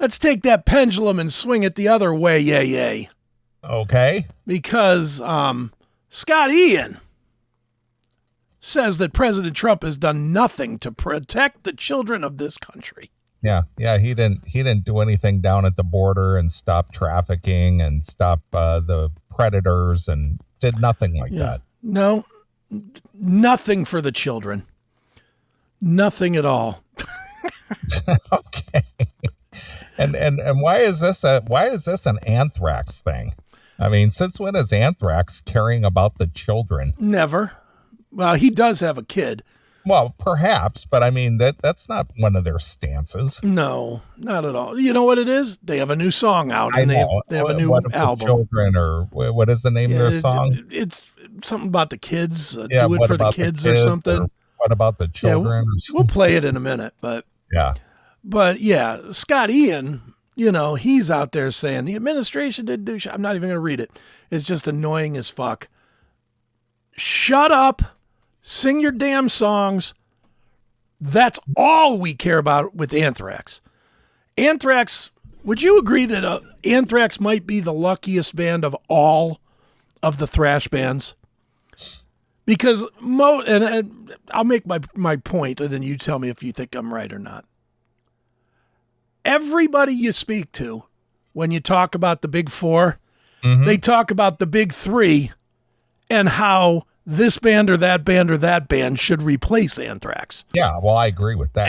let's take that pendulum and swing it the other way, yay. Okay. Because Scott Ian says that President Trump has done nothing to protect the children of this country. Yeah, he didn't do anything down at the border and stop trafficking and stop the predators and did nothing like that. No, nothing for the children. Nothing at all. Okay. And why is this an anthrax thing? I mean, since when is anthrax caring about the children? Never. Well, he does have a kid. Well, perhaps, but I mean that's not one of their stances. No, not at all. You know what it is? They have a new song out, and they have a new album. Children, or what is the name of their song? It's something about the kids. Do it for the kids or something. Or what about the children? We'll play it in a minute, but Scott Ian, he's out there saying the administration didn't do shit. I'm not even going to read it. It's just annoying as fuck. Shut up. Sing your damn songs. That's all we care about with Anthrax. Anthrax, would you agree that Anthrax might be the luckiest band of all of the thrash bands? Because and I'll make my point, and then you tell me if you think I'm right or not. Everybody you speak to, when you talk about the big four, they talk about the big three and how this band or that band or that band should replace Anthrax. Yeah, well, I agree with that.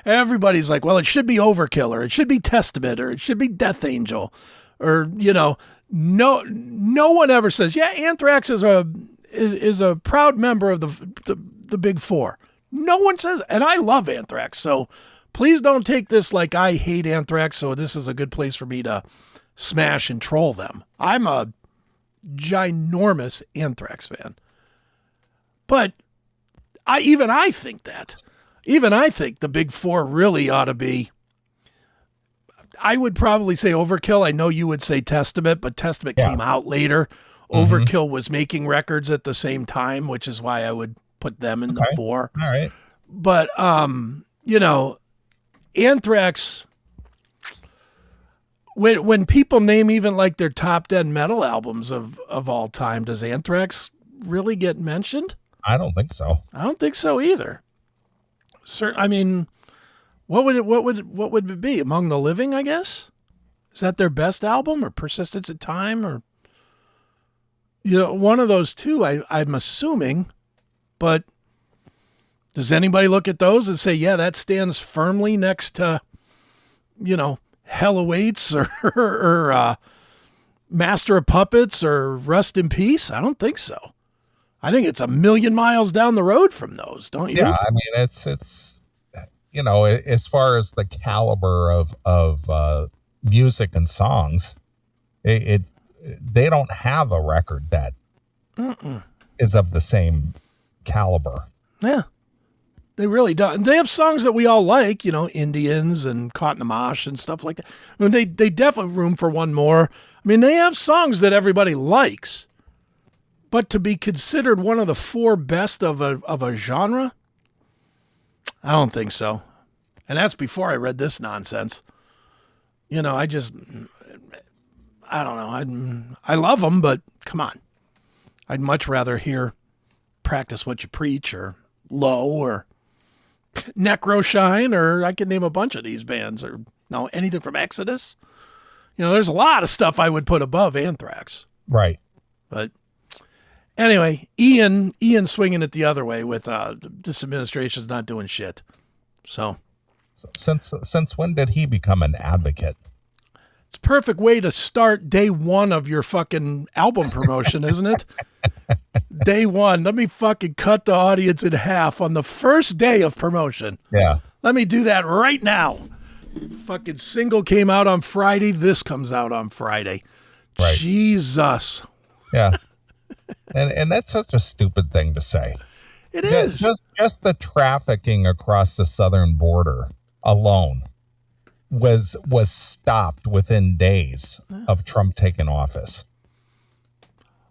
Everybody's like, well, it should be Overkill, or it should be Testament, or it should be Death Angel, or no one ever says, yeah, Anthrax is a proud member of the big four. No one says, and I love Anthrax, so please don't take this like I hate Anthrax, so this is a good place for me to smash and troll them. I'm a ginormous Anthrax fan. But I think the big four really ought to be, I would probably say Overkill. I know you would say Testament, but Testament came out later. Overkill was making records at the same time, which is why I would put them in the four. All right. But, Anthrax, when people name even like their top 10 metal albums of all time, does Anthrax really get mentioned? I don't think so. I don't think so either. I mean, what would it be? Among the Living, I guess? Is that their best album, or Persistence of Time, or one of those two, I'm assuming. But does anybody look at those and say, yeah, that stands firmly next to, Hell Awaits or Master of Puppets or Rust in Peace? I don't think so. I think it's a million miles down the road from those, don't you? Yeah, I mean, it's as far as the caliber of music and songs, they don't have a record that is of the same caliber. Yeah. They really don't. They have songs that we all like, Indians and Caught in the Mosh and stuff like that. I mean, they definitely room for one more. I mean, they have songs that everybody likes, but to be considered one of the four best of a genre, I don't think so. And that's before I read this nonsense. I don't know. I love them, but come on. I'd much rather hear Practice What You Preach or Low or Necroshine, or I could name a bunch of these bands, or anything from Exodus. There's a lot of stuff I would put above Anthrax. Right. But anyway, Ian swinging it the other way with this administration's not doing shit. So since when did he become an advocate? It's a perfect way to start day one of your fucking album promotion, isn't it? Day one. Let me fucking cut the audience in half on the first day of promotion. Yeah. Let me do that right now. Fucking single came out on Friday. This comes out on Friday. Right. Jesus. Yeah. And that's such a stupid thing to say. It is. Just the trafficking across the southern border alone was stopped within days of Trump taking office.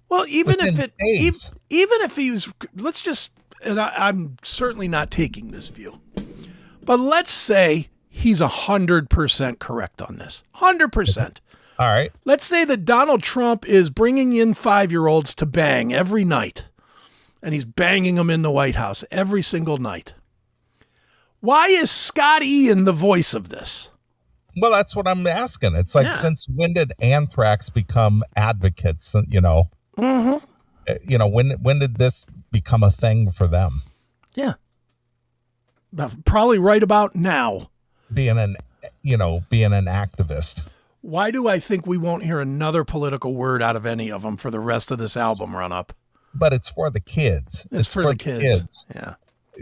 Well, even if he was, let's just, and I'm certainly not taking this view, but let's say he's 100% correct on this. 100%. All right. Let's say that Donald Trump is bringing in 5-year-olds to bang every night, and he's banging them in the White House every single night. Why is Scott Ian the voice of this? Well, that's what I'm asking. It's like, since when did Anthrax become advocates? You know, when did this become a thing for them? Yeah. Probably right about now. Being an activist. Why do I think we won't hear another political word out of any of them for the rest of this album run up? But it's for the kids. It's for the kids. Yeah.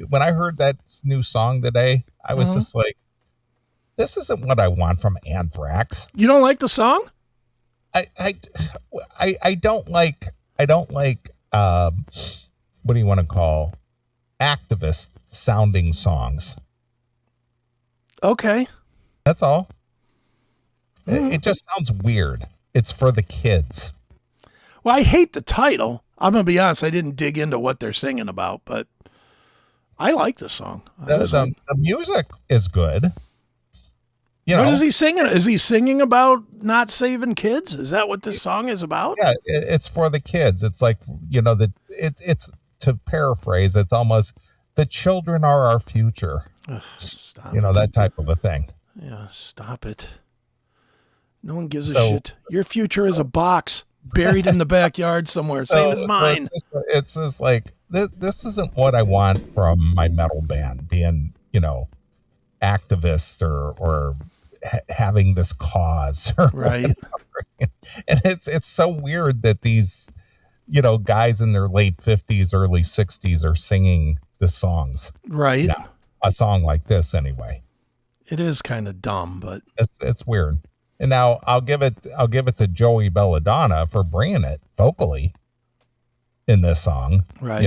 When I heard that new song today, I was just like, this isn't what I want from Anthrax. You don't like the song? I don't like what do you want to call activist sounding songs. Okay. That's all. It just sounds weird. It's for the kids. Well, I hate the title. I'm going to be honest. I didn't dig into what they're singing about, but I like the song. The music is good. What is he singing? Is he singing about not saving kids? Is that what this song is about? Yeah, it's for the kids. It's like, it's to paraphrase, it's almost the children are our future. Ugh, stop that type of a thing. Yeah, stop it. No one gives a shit. Your future is a box buried in the backyard somewhere. Same as mine. It's just like, this isn't what I want from my metal band, being, activists or having this cause. Right. And it's so weird that these, guys in their late 50s, early 60s are singing the songs. Right. Now, a song like this anyway. It is kind of dumb, but it's weird. And now I'll give it to Joey Belladonna for bringing it vocally in this song, right.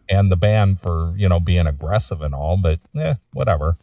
And the band for, being aggressive and all, but whatever.